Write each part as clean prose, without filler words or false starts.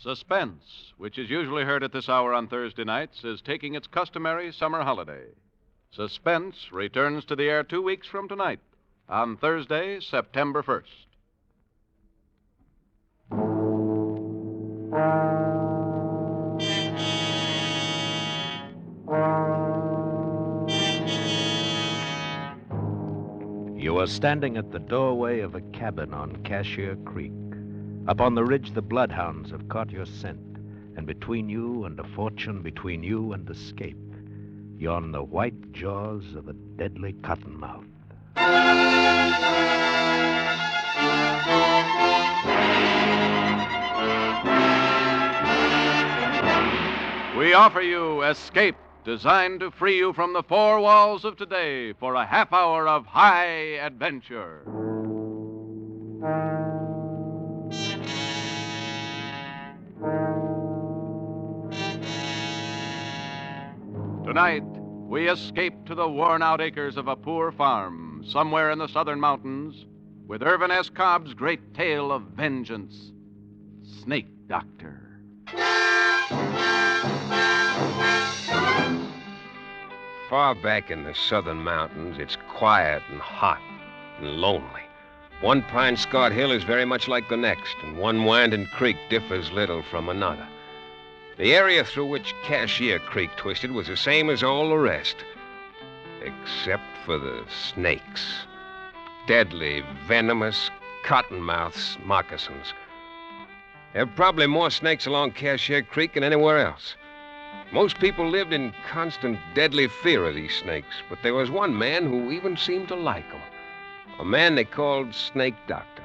Suspense, which is usually heard at this hour on Thursday nights, is taking its customary summer holiday. Suspense returns to the air 2 weeks from tonight, on Thursday, September 1st. You are standing at the doorway of a cabin on Cashier Creek. Up on the ridge, the bloodhounds have caught your scent, and between you and a fortune, between you and escape, yawn the white jaws of a deadly cottonmouth. We offer you Escape, designed to free you from the four walls of today for a half hour of high adventure. Tonight, we escape to the worn-out acres of a poor farm somewhere in the southern mountains with Irvin S. Cobb's great tale of vengeance, Snake Doctor. Far back in the southern mountains, it's quiet and hot and lonely. One pine-scarred hill is very much like the next, and one winding creek differs little from another. The area through which Cashier Creek twisted was the same as all the rest, except for the snakes. Deadly, venomous, cottonmouth moccasins. There are probably more snakes along Cashier Creek than anywhere else. Most people lived in constant, deadly fear of these snakes, but there was one man who even seemed to like them. A man they called Snake Doctor.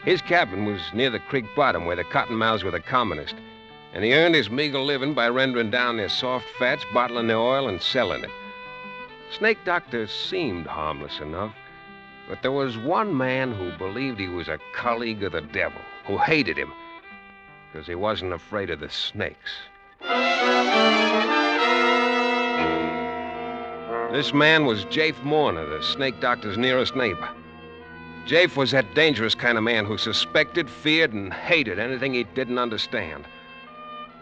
His cabin was near the creek bottom where the cottonmouths were the commonest, and he earned his meager living by rendering down their soft fats, bottling their oil, and selling it. Snake Doctor seemed harmless enough, but there was one man who believed he was a colleague of the devil, who hated him, because he wasn't afraid of the snakes. This man was Jafe Mourner, the Snake Doctor's nearest neighbor. Jafe was that dangerous kind of man who suspected, feared, and hated anything he didn't understand.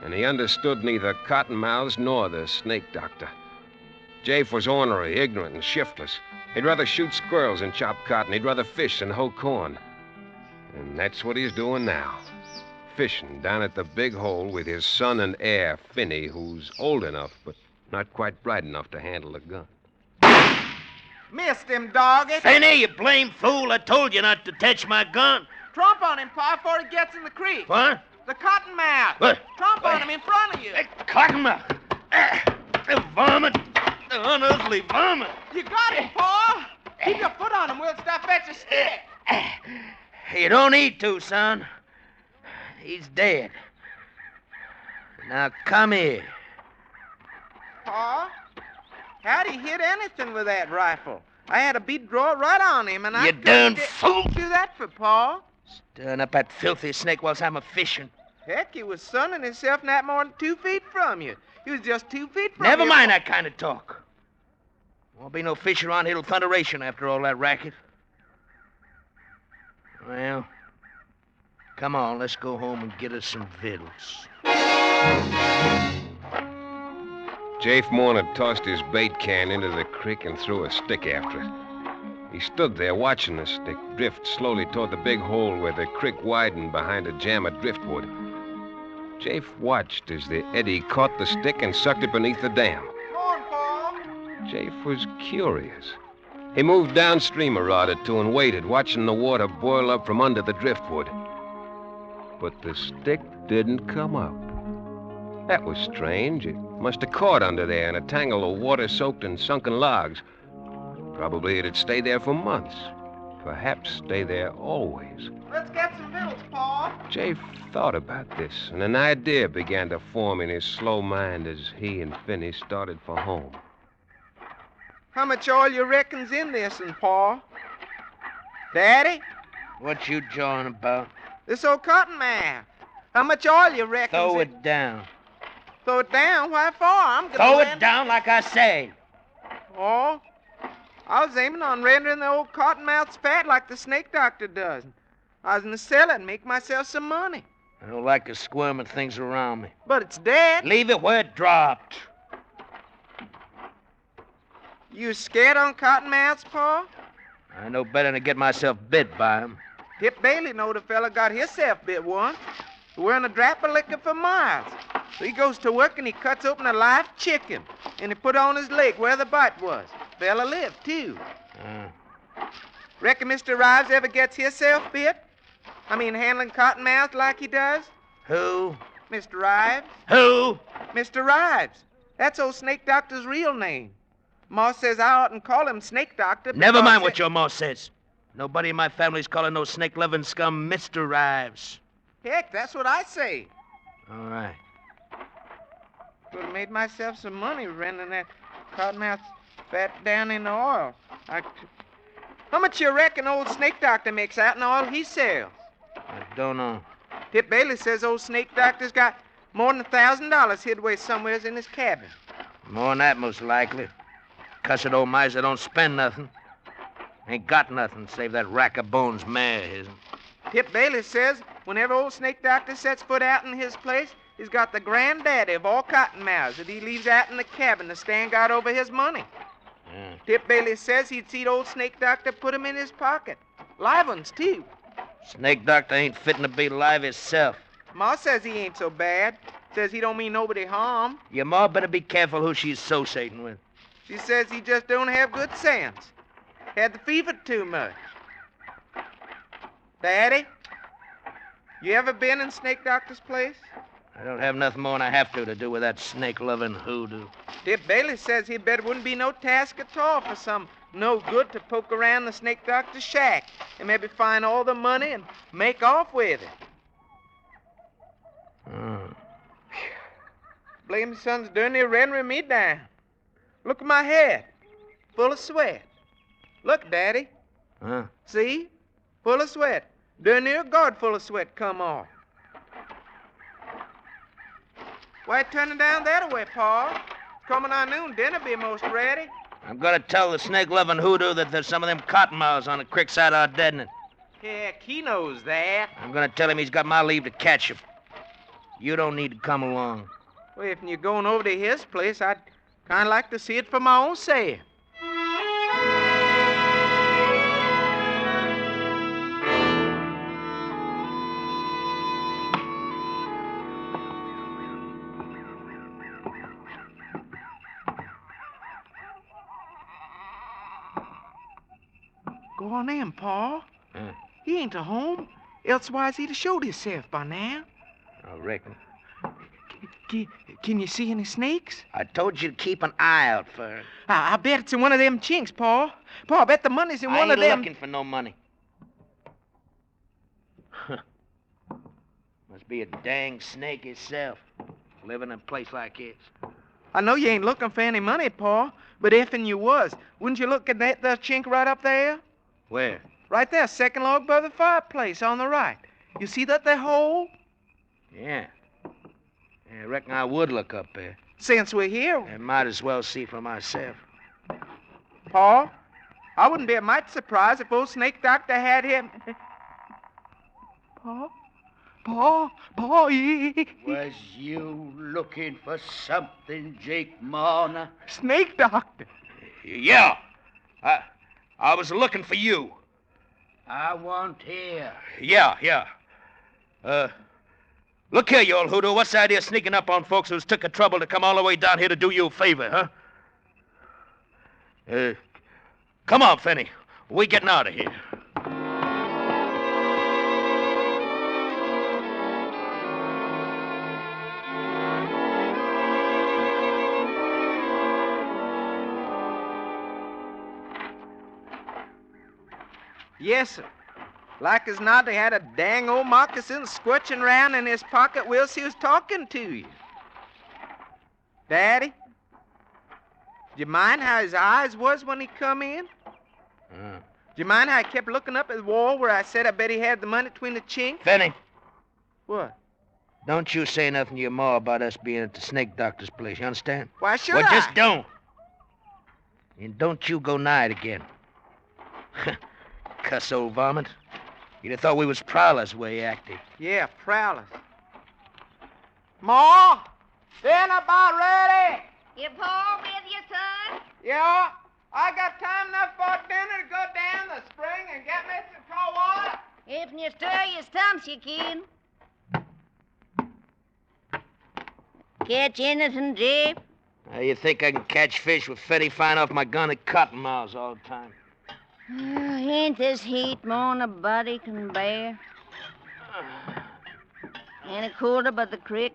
And he understood neither cottonmouths nor the Snake Doctor. Jafe was ornery, ignorant, and shiftless. He'd rather shoot squirrels than chop cotton. He'd rather fish than hoe corn. And that's what he's doing now. Fishing down at the Big Hole with his son and heir, Finney, who's old enough, but not quite bright enough to handle a gun. Missed him, doggy. Finney, you blame fool. I told you not to touch my gun. Tromp on him, Pa, before he gets in the creek. What? The cottonmouth. What? Tromp on him in front of you. Cottonmouth. The varmint. The unearthly varmint. You got him, Pa. Keep your foot on him. We'll stop fetch a stick. You don't need to, son. He's dead. Now come here. Pa, how'd he hit anything with that rifle? I had a bead draw right on him, and I... You darn fool! What'd you do that for, Pa? Stirring up that filthy snake whilst I'm a-fishing. Heck, he was sunning himself not more than 2 feet from you. He was just 2 feet from you. Never mind that kind of talk. Won't be no fish around here till thunderation after all that racket. Well, come on, let's go home and get us some victuals. Jafe Mourner tossed his bait can into the creek and threw a stick after it. He stood there watching the stick drift slowly toward the Big Hole where the creek widened behind a jam of driftwood. Jafe watched as the eddy caught the stick and sucked it beneath the dam. Come on, Pa. Jafe was curious. He moved downstream a rod or two and waited, watching the water boil up from under the driftwood. But the stick didn't come up. That was strange. It must have caught under there in a tangle of water-soaked and sunken logs. Probably it'd stay there for months. Perhaps stay there always. Let's get some victuals, Pa. Jafe thought about this, and an idea began to form in his slow mind as he and Finney started for home. How much oil you reckon's in this, and Pa? Daddy? What you jawing about? This old cottonmouth. How much oil you reckon's Throw in... it down. Throw it down? Why for? I'm gonna... Throw it down like I say. Oh? I was aiming on rendering the old cottonmouths fat like the Snake Doctor does. I was gonna sell it and make myself some money. I don't like the squirming things around me. But it's dead. Leave it where it dropped. You scared on Cottonmouths, Pa? I know better than to get myself bit by him. Tip Bailey knowed a fella got himself bit once. Wearing a drap of liquor for miles. So he goes to work and he cuts open a live chicken. And he put on his leg where the bite was. Fella lived, too. Reckon Mr. Rives ever gets himself bit? I mean, handling Cottonmouth like he does? Who? Mr. Rives. Who? Mr. Rives. That's old Snake Doctor's real name. Ma says I oughtn't call him Snake Doctor. Never mind what your ma says. Nobody in my family's calling no snake-loving scum Mr. Rives. Heck, that's what I say. All right. Could have made myself some money renting that Cottonmouth fat down in the oil. How much you reckon old Snake Doctor makes out in oil he sells? I don't know. Tip Bailey says old Snake Doctor's got more than $1,000 hid away somewheres in his cabin. More than that, most likely. Cussed old miser don't spend nothing. Ain't got nothing save that rack of bones mare of his. Tip Bailey says whenever old Snake Doctor sets foot out in his place, he's got the granddaddy of all Cottonmouths that he leaves out in the cabin to stand guard over his money. Yeah. Tip Bailey says he'd see old Snake Doctor put 'em in his pocket. Live ones, too. Snake Doctor ain't fitting to be live himself. Ma says he ain't so bad. Says he don't mean nobody harm. Your ma better be careful who she's associating with. She says he just don't have good sense. Had the fever too much. Daddy, you ever been in Snake Doctor's place? I don't have nothing more than I have to do with that snake-loving hoodoo. Tip Bailey says he'd bet it wouldn't be no task at all for some no good to poke around the Snake Doctor's shack and maybe find all the money and make off with it. Blame son's darn near rendering me down. Look at my head, full of sweat. Look, Daddy. Huh? See? Full of sweat. Darn near a guard full of sweat come off. Why turning down that way, Pa? It's coming on noon. Dinner be most ready. I'm gonna tell the snake-loving hoodoo that there's some of them cottonmouths on the creek side of our deadening. Heck, he knows that. I'm gonna tell him he's got my leave to catch him. You don't need to come along. Well, if you're going over to his place, I'd kind of like to see it for my own self. Go on in, Pa. He ain't at home. Elsewise, he'd have showed himself by now. I reckon. Can you see any snakes? I told you to keep an eye out for it. I bet it's in one of them chinks, Pa. Pa, I bet the money's in one of them. I ain't looking for no money. Must be a dang snake itself, living in a place like this. I know you ain't looking for any money, Pa, but if'n you was, wouldn't you look at that there chink right up there? Where? Right there, second log by the fireplace on the right. You see that there hole? Yeah. I reckon I would look up there. Since we're here, I might as well see for myself. Pa, I wouldn't be a mite surprised if old Snake Doctor had him. Pa? Was you looking for something, Jake Marner? Snake Doctor. Yeah. I was looking for you. I want here. Yeah. Look here, you old hoodoo. What's the idea of sneaking up on folks who's took the trouble to come all the way down here to do you a favor, huh? Come on, Fenny. We're getting out of here. Yes, sir. Like as not, he had a dang old moccasin squirching around in his pocket whilst he was talking to you. Daddy, do you mind how his eyes was when he come in? Do you mind how he kept looking up at the wall where I said I bet he had the money between the chinks? Fenny, What? don't you say nothing to your ma about us being at the snake doctor's place, you understand? Why should Well, I? just don't. And don't you go nigh it again. Cuss old varmint. You'd have thought we was prowlers the way he acted. Yeah, prowlers. Ma, dinner about ready. Your pa with you, son? Yeah, I got time enough for dinner to go down the spring and get me some cold water. If you stir your stumps, you can. Catch anything, Jeff? You think I can catch fish with Fetty fine off my gun at cottonmouths all the time? Ain't this heat more'n a body can bear? Any colder but the creek?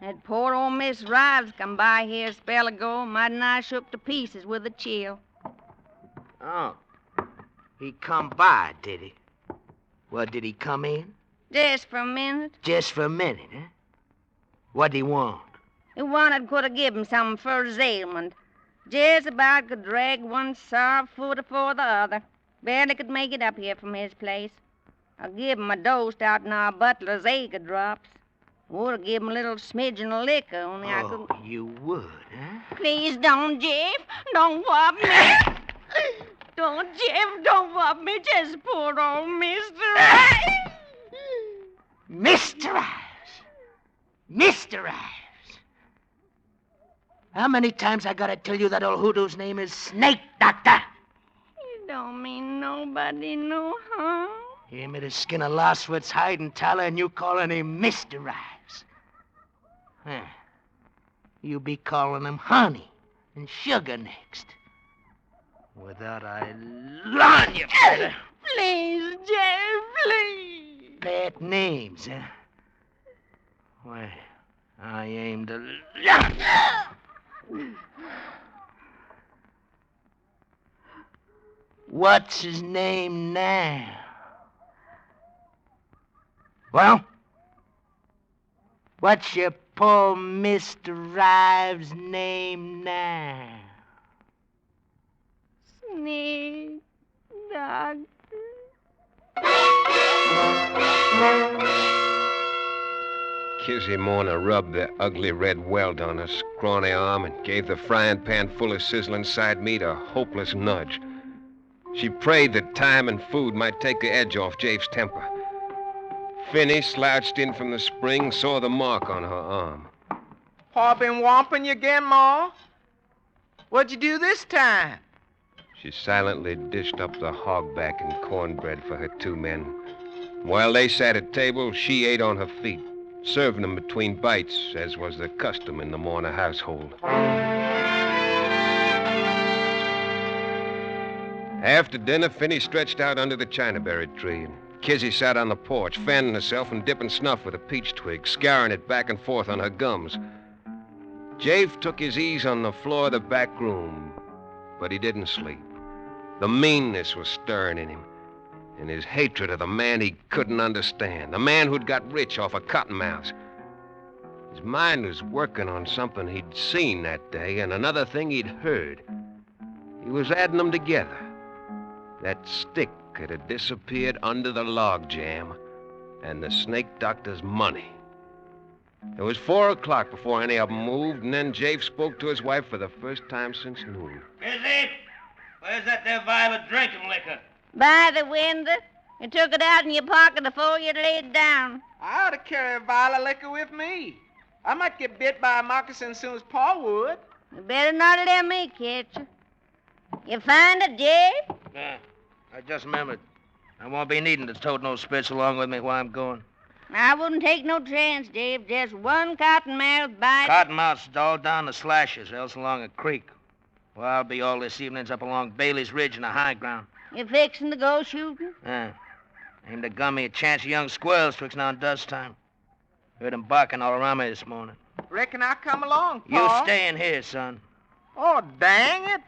That poor old Miss Rives come by here a spell ago, mighty nigh shook to pieces with a chill. Oh. He come by, did he? Well, did he come in? Just for a minute. Just for a minute, huh? What'd he want? He wanted could have give him something for his ailment. Just about could drag one sour foot afore the other. Barely could make it up here from his place. I give him a dose out in our butler's acre drops. Would have given him a little smidgen of liquor, only I couldn't. Oh, you would, huh? Please don't, Jeff. Don't whop me. Don't, Jeff, don't whop me. Just poor old Mr. Ives. Mr. Ives! Mr. Ives! How many times I gotta tell you that old hoodoo's name is Snake Doctor? You don't mean nobody no harm. He made a skin of lostwit's hide and tallow, and you calling him Mr. Ives. Huh. You be calling him Honey and Sugar next. Without I learn you better. Please, Jeff, please. Bad names, huh? Why, I aim to... What's his name now? Well? What's your poor Mr. Rives' name now? Snake Doctor. Kizzy Morna rubbed the ugly red welt on her scrawny arm and gave the frying pan full of sizzling side meat a hopeless nudge. She prayed that time and food might take the edge off Jafe's temper. Finney slouched in from the spring, saw the mark on her arm. Pa been whomping you again, Ma? What'd you do this time? She silently dished up the hogback and cornbread for her two men. While they sat at table, she ate on her feet, serving them between bites, as was the custom in the Morna household. After dinner, Finney stretched out under the chinaberry tree, and Kizzy sat on the porch, fanning herself and dipping snuff with a peach twig, scouring it back and forth on her gums. Jafe took his ease on the floor of the back room, but he didn't sleep. The meanness was stirring in him, and his hatred of the man he couldn't understand, the man who'd got rich off of cottonmouths. His mind was working on something he'd seen that day and another thing he'd heard. He was adding them together. That stick had disappeared under the log jam, and the Snake Doctor's money. It was 4 o'clock before any of them moved, and then Jafe spoke to his wife for the first time since noon. Busy? Where's that there vial of drinking liquor? By the window. You took it out in your pocket before you laid down. I ought to carry a vial of liquor with me. I might get bit by a moccasin as soon as Pa would. You better not let me catch you. You find it, Jeff? Yeah, I just remembered. I won't be needing to tote no spits along with me while I'm going. I wouldn't take no chance, Dave. Just one cottonmouth bite. Cottonmouths all down the slashes, else along a creek. Well, I'll be all this evening's up along Bailey's Ridge in the high ground. You fixing to go shooting? Aim to gun me a chance of young squirrels twixt now and dusk time. Heard them barking all around me this morning. Reckon I'll come along, Pa. You stay in here, son. Oh, dang it.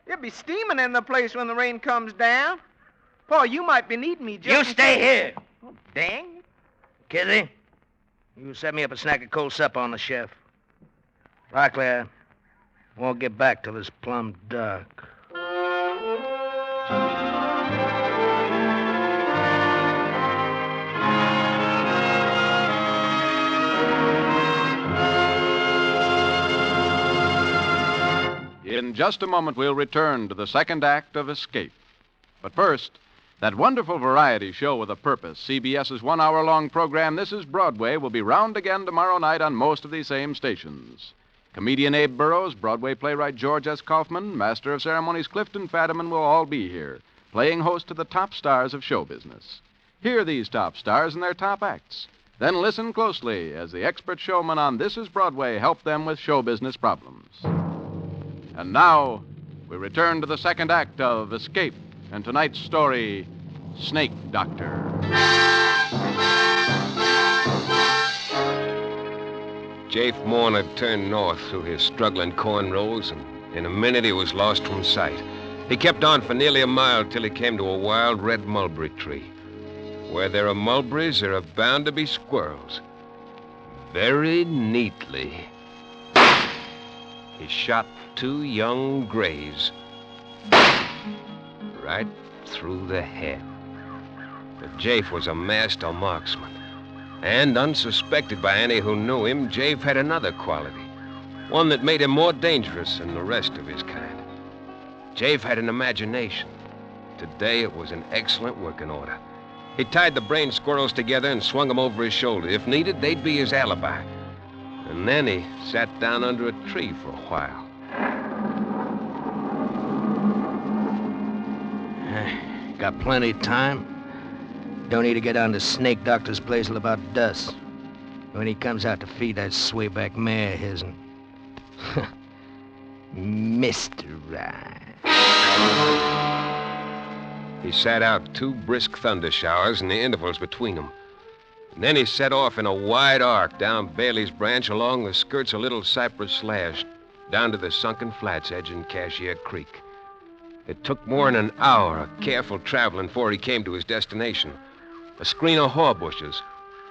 It'll be steaming in the place when the rain comes down. Pa, you might be needing me just... You stay here. Oh, dang it. Kizzy, you set me up a snack of cold supper on the chef. Likely I won't get back till it's plumb dark. In just a moment, we'll return to the second act of Escape. But first, That wonderful variety show with a purpose, CBS's 1 hour-long program, This is Broadway, will be round again tomorrow night on most of these same stations. Comedian Abe Burrows, Broadway playwright George S. Kaufman, Master of Ceremonies Clifton Fadiman will all be here, playing host to the top stars of show business. Hear these top stars and their top acts. Then listen closely as the expert showmen on This is Broadway help them with show business problems. And now, we return to the second act of Escape and tonight's story, Snake Doctor. Jafe Morner turned north through his struggling corn rows, and in a minute he was lost from sight. He kept on for nearly a mile till he came to a wild red mulberry tree. Where there are mulberries, there are bound to be squirrels. Very neatly, he shot 2 young grays right through the head. But Jafe was a master marksman. And unsuspected by any who knew him, Jafe had another quality, one that made him more dangerous than the rest of his kind. Jafe had an imagination. Today it was in excellent working order. He tied the brain squirrels together and swung them over his shoulder. If needed, they'd be his alibi. And then he sat down under a tree for a while. Got plenty of time. Don't need to get down to Snake Doctor's place till about dusk. When he comes out to feed that swayback mare of his. Mr. Ryan. He sat out 2 brisk thunder showers and the intervals between them. And then he set off in a wide arc down Bailey's Branch along the skirts of Little Cypress Slash, down to the sunken flats edging Cashier Creek. It took more than an hour of careful traveling before he came to his destination. A screen of haw bushes,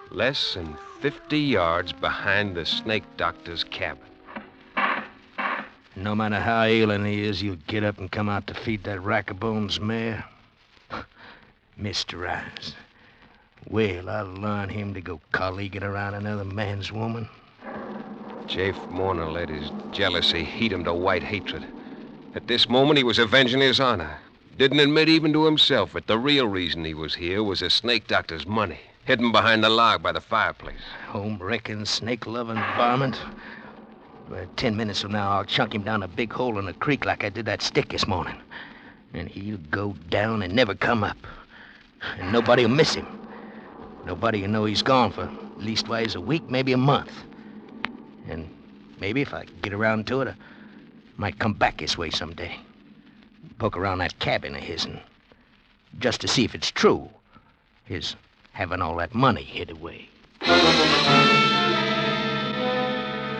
less than 50 yards behind the Snake Doctor's cabin. No matter how ailing he is, you'll get up and come out to feed that rack-a-bones mare. Mr. Ryan. Well, I'll learn him to go colleaguing around another man's woman. Jafe Morner let his jealousy heat him to white hatred. At this moment, he was avenging his honor. Didn't admit even to himself that the real reason he was here was the Snake Doctor's money, hidden behind the log by the fireplace. Home-wrecking, snake-loving varmint. 10 minutes from now, I'll chunk him down a big hole in the creek like I did that stick this morning. And he'll go down and never come up. And nobody'll miss him. Nobody'll know he's gone for leastwise a week, maybe a month. And maybe if I get around to it, I might come back this way someday. Poke around that cabin of his'n, just to see if it's true, his having all that money hid away.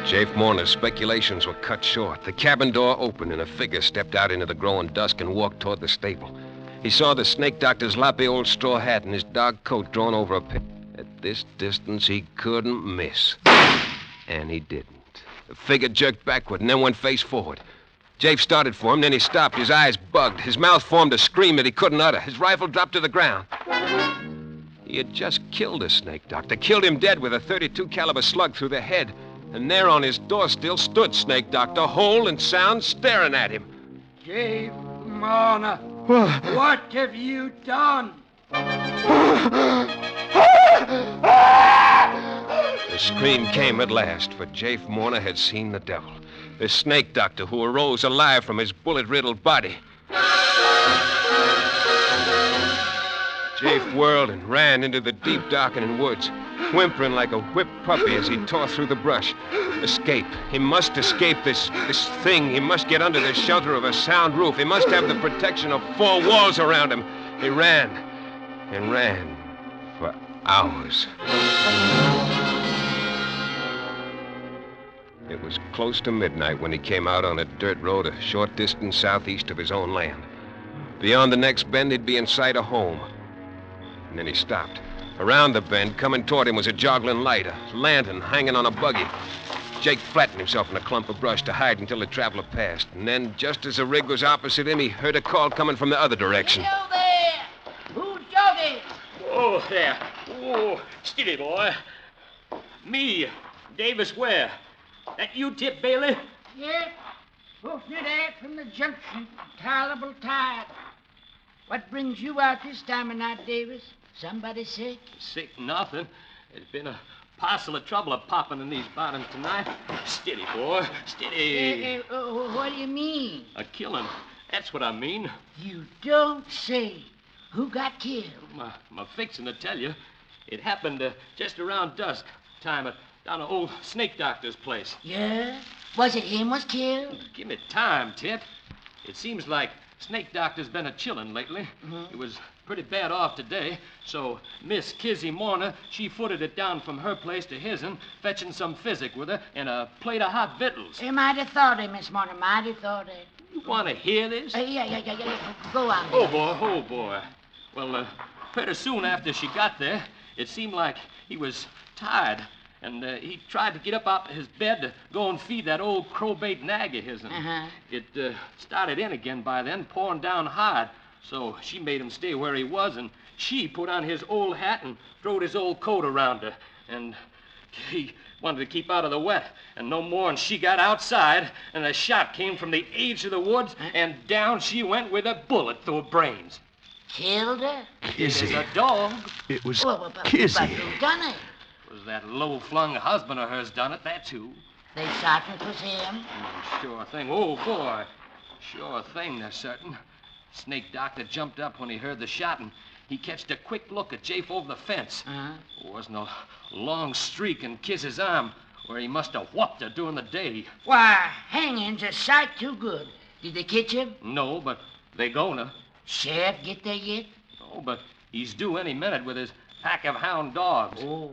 Jafe Morner's speculations were cut short. The cabin door opened and a figure stepped out into the growing dusk and walked toward the stable. He saw the Snake Doctor's loppy old straw hat and his dark coat drawn over a pit. At this distance, he couldn't miss. And he didn't. The figure jerked backward and then went face forward. Jafe started for him, then he stopped. His eyes bugged. His mouth formed a scream that he couldn't utter. His rifle dropped to the ground. He had just killed the Snake Doctor, killed him dead with a .32 caliber slug through the head. And there on his door still stood Snake Doctor, whole and sound, staring at him. Jafe Morner, what have you done? The scream came at last, for Jafe Morner had seen the devil. The Snake Doctor who arose alive from his bullet-riddled body. Jafe whirled and ran into the deep, darkening woods, whimpering like a whipped puppy as he tore through the brush. Escape. He must escape this thing. He must get under the shelter of a sound roof. He must have the protection of 4 walls around him. He ran and ran for hours. It was close to midnight when he came out on a dirt road a short distance southeast of his own land. Beyond the next bend, he'd be in sight of home. And then he stopped. Around the bend, coming toward him, was a joggling light, a lantern hanging on a buggy. Jake flattened himself in a clump of brush to hide until the traveler passed. And then, just as the rig was opposite him, he heard a call coming from the other direction. Hello there! Who's jogging? Oh, there. Oh, steady, boy. Me, Davis Ware. That you, Tip Bailey? Yes. Pushing it out from the junction. Tolerable tired. What brings you out this time of night, Davis? Somebody sick? Sick nothing. There's been a parcel of trouble popping in these bottoms tonight. Steady, boy. Steady. What do you mean? A killing. That's what I mean. You don't say. Who got killed? I'm fixing to tell you. It happened just around dusk time down at old snake doctor's place. Yeah? Was it him was killed? Give me time, Tit. It seems like snake doctor's been a chillin' lately. Mm-hmm. He was pretty bad off today, so Miss Kizzy Morner, she footed it down from her place to his'n, fetching some physic with her and a plate of hot victuals. You might have thought it, Miss Morner. Might have thought it. You want to hear this? Yeah. Go on. Oh, boy. Well, pretty soon after she got there, it seemed like he was tired, and he tried to get up out of his bed to go and feed that old crowbait nag of his'n. Uh-huh. It started in again by then, pouring down hard, so she made him stay where he was, and she put on his old hat and throwed his old coat around her, and he wanted to keep out of the wet, and no more, and she got outside, and a shot came from the edge of the woods, and down she went with a bullet through her brains. Killed her? Kizzy. It was a dog. It was But Kizzy. who done it? It was that low-flung husband of hers done it, that's who. They shot and 'twas him. Sure thing. Oh, boy. Sure thing, they're certain. Snake doctor jumped up when he heard the shot, and he catched a quick look at Jafe over the fence. Uh-huh. There wasn't a long streak in Kiz's arm where he must have whopped her during the day. Why, hanging's a sight too good. Did they catch him? No, but they gonna. Sheriff get there yet? No, but he's due any minute with his pack of hound dogs. Oh,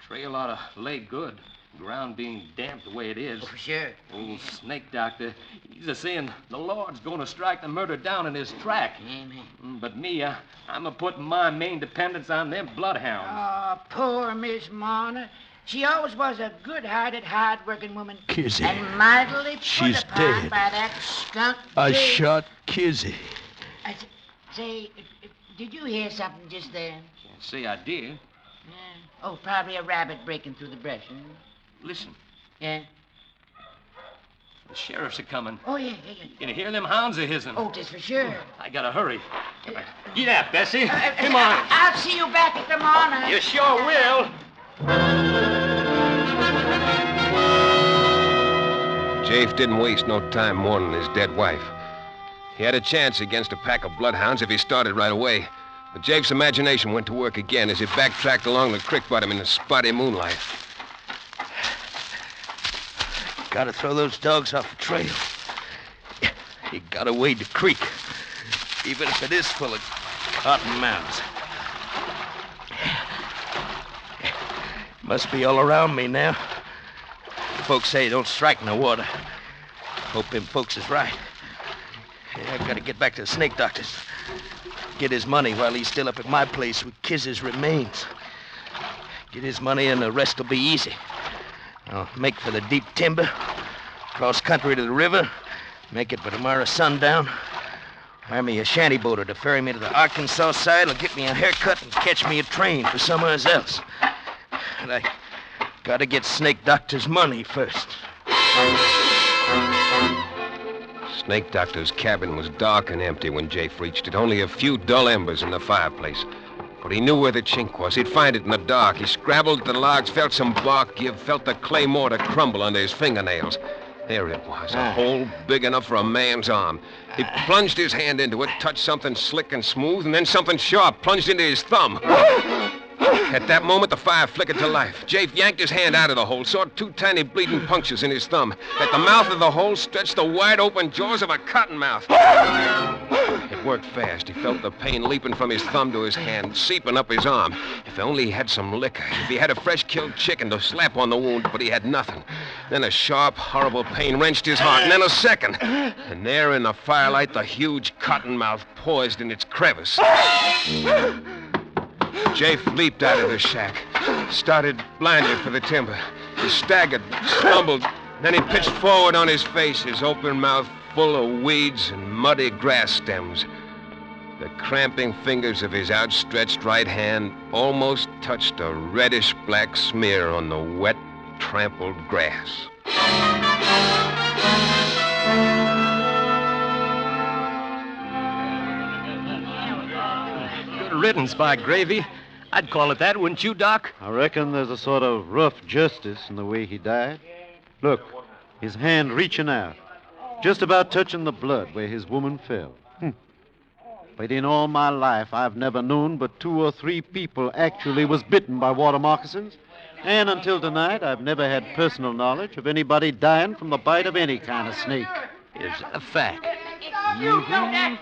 Trail ought to lay good. Ground being damp the way it is. for sure. Old snake doctor, he's a-saying the Lord's gonna strike the murder down in his track. Amen. But me, I'm a-putting my main dependence on them bloodhounds. Oh, poor Miss Marner. She always was a good-hearted, hard-working woman. Kizzy. And mightily put She's upon dead. by that skunk. I Jake. shot Kizzy. Say, did you hear something just then? Can't say I did. Yeah. Oh, probably a rabbit breaking through the brush. Hmm? Listen, Yeah? the sheriffs are coming. Oh, yeah. Can you hear them hounds of his'n? Oh, just for sure. I gotta hurry. Get out, Bessie. Come on. I'll see you back at the morning. You sure will. Jafe didn't waste no time mourning his dead wife. He had a chance against a pack of bloodhounds if he started right away. But Jafe's imagination went to work again as he backtracked along the creek bottom in the spotty moonlight. Gotta throw those dogs off the trail. You gotta wade the creek, even if it is full of cotton mounds. Must be all around me now. Folks say don't strike in the water. Hope them folks is right. Yeah, I've got to get back to the snake doctor's. Get his money while he's still up at my place with Kiz's remains. Get his money and the rest will be easy. I'll make for the deep timber, cross country to the river, make it by tomorrow sundown. Hire me a shanty boater to ferry me to the Arkansas side. It'll get me a haircut and catch me a train for somewhere else. And I gotta get Snake Doctor's money first. Snake Doctor's cabin was dark and empty when Jafe reached it. Only a few dull embers in the fireplace. But he knew where the chink was. He'd find it in the dark. He scrabbled at the logs, felt some bark give, felt the clay mortar crumble under his fingernails. There it was, a hole big enough for a man's arm. He plunged his hand into it, touched something slick and smooth, and then something sharp plunged into his thumb. At that moment, the fire flickered to life. Jafe yanked his hand out of the hole, saw two tiny bleeding punctures in his thumb. At the mouth of the hole stretched the wide-open jaws of a cottonmouth. It worked fast. He felt the pain leaping from his thumb to his hand, seeping up his arm. If only he had some liquor. If he had a fresh-killed chicken to slap on the wound, but he had nothing. Then a sharp, horrible pain wrenched his heart, and then a second. And there in the firelight, the huge cottonmouth poised in its crevice. Jafe leaped out of the shack, started blindly for the timber. He staggered, stumbled, then he pitched forward on his face, his open mouth full of weeds and muddy grass stems. The cramping fingers of his outstretched right hand almost touched a reddish-black smear on the wet, trampled grass. Rotten riddance, by gravy. I'd call it that, wouldn't you, Doc? I reckon there's a sort of rough justice in the way he died. Look, his hand reaching out, just about touching the blood where his woman fell. But in all my life, I've never known but 2 or 3 people actually was bitten by water moccasins. And until tonight, I've never had personal knowledge of anybody dying from the bite of any kind of snake. Is a fact. You know that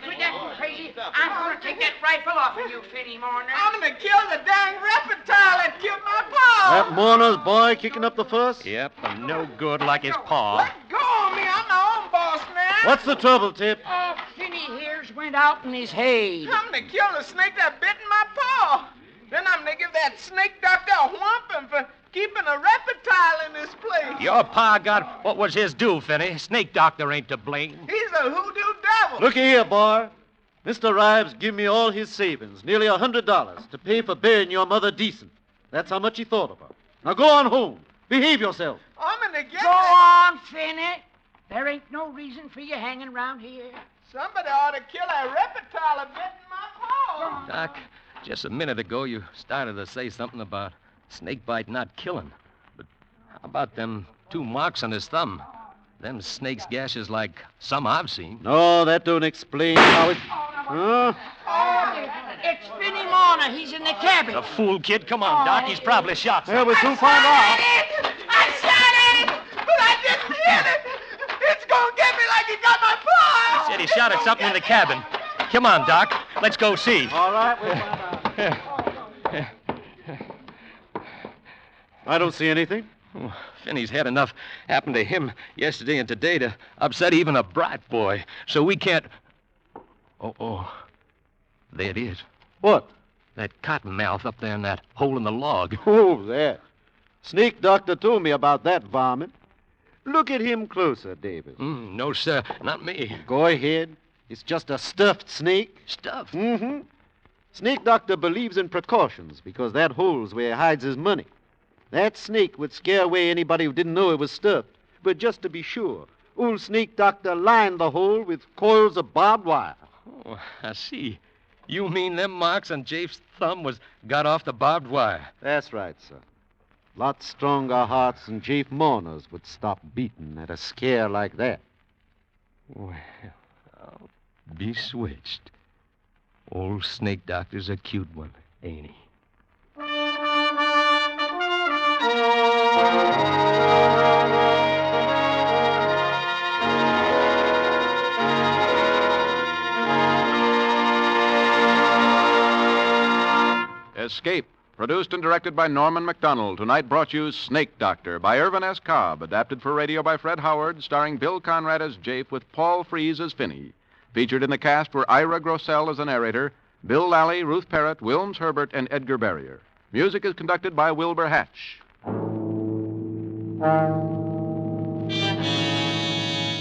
crazy. I'm going to take that rifle off of you, Finny Morner. I'm going to kill the dang reptile that killed my pa. That Mourner's boy kicking up the fuss? Yep, and no good like his paw. Let go of me. I'm my own boss now. What's the trouble, Tip? Oh, Finny here's went out in his head. I'm going to kill the snake that bit my paw. Then I'm going to give that snake doctor a whumping for keeping a reptile in this place. Your pa got what was his due, Finney. Snake doctor ain't to blame. He's a hoodoo devil. Looky here, boy. Mr. Rives give me all his savings, nearly $100, to pay for burying your mother decent. That's how much he thought of her. Now go on home. Behave yourself. I'm going to get Go on, Finny. There ain't no reason for you hanging around here. Somebody ought to kill that reptile that bit my paw. Doc, just a minute ago you started to say something about snake bite not killing. But how about them 2 marks on his thumb? Them snake's gashes like some I've seen. No, that don't explain how it... Huh? Oh, it's Finny Morner. He's in the cabin. The fool kid. Come on, Doc. He's probably shot. Well, we'll soon find out. I shot it, but I didn't hit it. It's going to get me like he got my paw. He said he shot at something in the cabin. Come on, Doc. Let's go see. All right, we'll find out. I don't see anything. Oh, Finney's had enough happen to him yesterday and today to upset even a bright boy. So we can't... Oh. There it is. What? That cottonmouth up there in that hole in the log. Oh, that. Snake doctor told me about that varmint. Look at him closer, David. No, sir. Not me. Go ahead. It's just a stuffed snake. Stuff? Mm-hmm. Snake doctor believes in precautions because that hole's where he hides his money. That snake would scare away anybody who didn't know it was stuffed. But just to be sure, old snake doctor lined the hole with coils of barbed wire. Oh, I see. You mean them marks on Jafe's thumb was got off the barbed wire? That's right, sir. Lots stronger hearts than Jafe Mourner's would stop beating at a scare like that. Well, I'll be switched. Old snake doctor's a cute one, ain't he? Escape, produced and directed by Norman MacDonald. Tonight brought you Snake Doctor by Irvin S. Cobb, adapted for radio by Fred Howard, starring Bill Conrad as Jafe with Paul Frees as Finney. Featured in the cast were Ira Grossell as the narrator, Bill Lally, Ruth Parrott, Wilms Herbert, and Edgar Barrier. Music is conducted by Wilbur Hatch.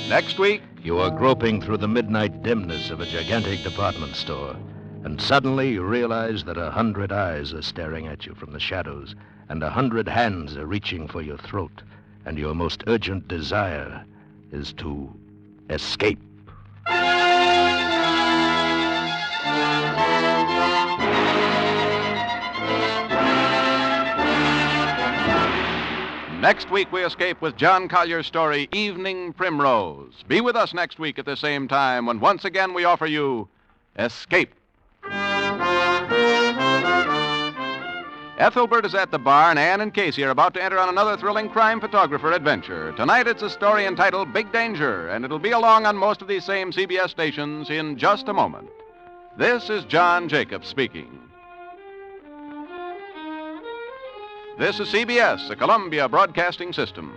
Next week... You are groping through the midnight dimness of a gigantic department store, and suddenly you realize that 100 eyes are staring at you from the shadows, and 100 hands are reaching for your throat, and your most urgent desire is to escape. Next week, we escape with John Collier's story, Evening Primrose. Be with us next week at the same time when once again we offer you Escape. Ethelbert is at the bar, and Ann and Casey are about to enter on another thrilling crime photographer adventure. Tonight, it's a story entitled Big Danger, and it'll be along on most of these same CBS stations in just a moment. This is John Jacobs speaking. This is CBS, the Columbia Broadcasting System.